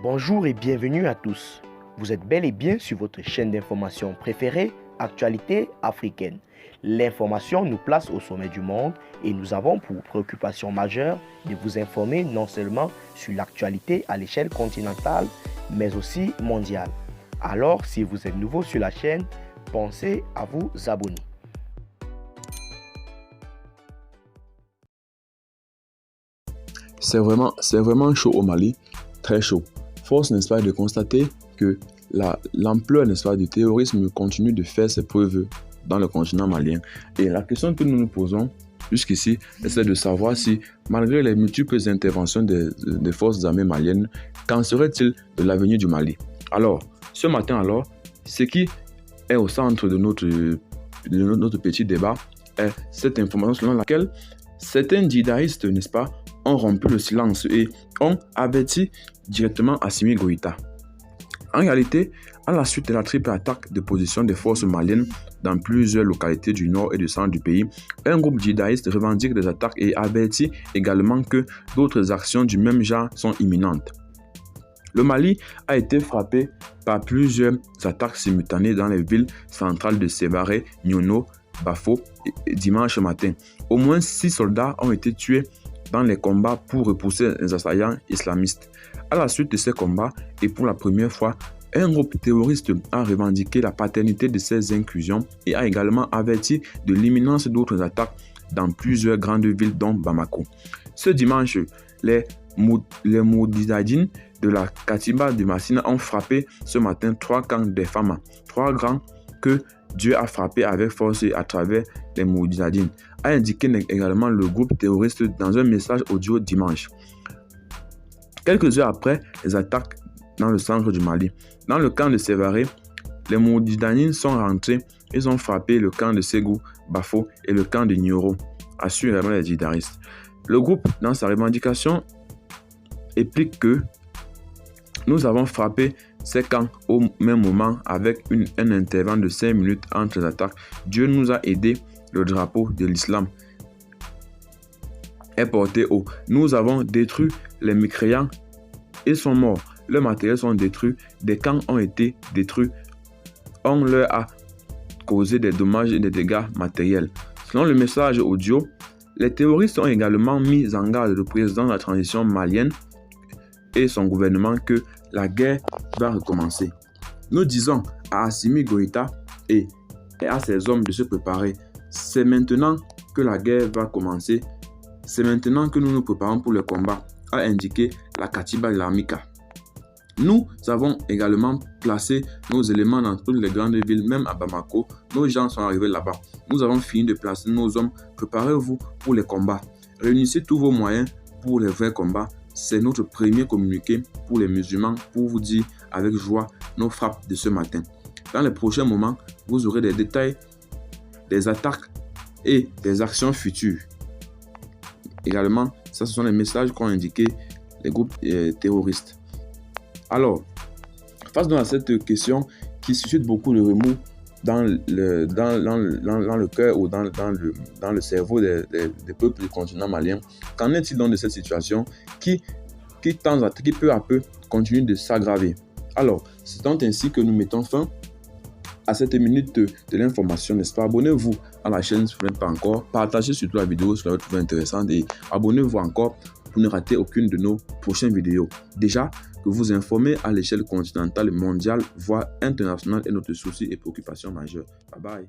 Bonjour et bienvenue à tous. Vous êtes bel et bien sur votre chaîne d'information préférée, Actualité africaine. L'information nous place au sommet du monde et nous avons pour préoccupation majeure de vous informer non seulement sur l'actualité à l'échelle continentale, mais aussi mondiale. Alors, si vous êtes nouveau sur la chaîne, pensez à vous abonner. C'est vraiment chaud au Mali, très chaud. Force, n'est-ce pas, de constater que l'ampleur, n'est-ce pas, du terrorisme continue de faire ses preuves dans le continent malien. Et la question que nous nous posons jusqu'ici, c'est de savoir si, malgré les multiples interventions des forces armées maliennes, qu'en serait-il de l'avenir du Mali? Alors, ce matin, ce qui est au centre de notre petit débat est cette information selon laquelle certains djihadistes, n'est-ce pas, ont rompu le silence et ont averti directement Assimi Goïta. En réalité, à la suite de la triple attaque de position des forces maliennes dans plusieurs localités du nord et du centre du pays, un groupe djihadiste revendique des attaques et avertit également que d'autres actions du même genre sont imminentes. Le Mali a été frappé par plusieurs attaques simultanées dans les villes centrales de Sévaré, Niono, Bafo dimanche matin. Au moins 6 soldats ont été tués dans les combats pour repousser les assaillants islamistes. À la suite de ces combats, et pour la première fois, un groupe terroriste a revendiqué la paternité de ces incursions et a également averti de l'imminence d'autres attaques dans plusieurs grandes villes dont Bamako. Ce dimanche, les Moudjahidines de la Katiba de Massina ont frappé ce matin 3 camps des femmes, 3 grands que Dieu a frappé avec force à travers les Moudjahidines, a indiqué également le groupe terroriste dans un message audio dimanche. Quelques heures après les attaques dans le centre du Mali, dans le camp de Sévaré, les Moudjahidines sont rentrés et ont frappé le camp de Ségou, Bafo et le camp de Nioro, assurent également les djihadistes. Le groupe, dans sa revendication, explique que nous avons frappé ces camps au même moment avec un intervalle de 5 minutes entre les attaques. Dieu nous a aidés, le drapeau de l'islam est porté haut. Nous avons détruit les mécréants et sont morts. Leurs matériels sont détruits, des camps ont été détruits. On leur a causé des dommages et des dégâts matériels. Selon le message audio, les terroristes ont également mis en garde le président de la transition malienne et son gouvernement que la guerre va recommencer. Nous disons à Assimi Goïta et à ses hommes de se préparer. C'est maintenant que la guerre va commencer. C'est maintenant que nous nous préparons pour le combat, a indiqué la Katiba de l'Amika. Nous avons également placé nos éléments dans toutes les grandes villes, même à Bamako. Nos gens sont arrivés là-bas. Nous avons fini de placer nos hommes. Préparez-vous pour les combats. Réunissez tous vos moyens pour les vrais combats. C'est notre premier communiqué pour les musulmans pour vous dire avec joie nos frappes de ce matin. Dans les prochains moments, vous aurez des détails des attaques et des actions futures. Également, ça, ce sont les messages qu'ont indiqué les groupes terroristes. Alors, face à cette question qui suscite beaucoup de remous dans le cœur ou dans le cerveau des peuples du continent malien, qu'en est-il donc de cette situation qui peu à peu continue de s'aggraver? Alors, c'est donc ainsi que nous mettons fin à cette minute de l'information, n'est-ce pas? Abonnez-vous à la chaîne si vous n'êtes pas encore, partagez surtout la vidéo si vous la trouvez intéressante et abonnez-vous encore pour ne rater aucune de nos prochaines vidéos. Déjà, que vous informer à l'échelle continentale, mondiale, voire internationale est notre souci et préoccupation majeure. Bye bye.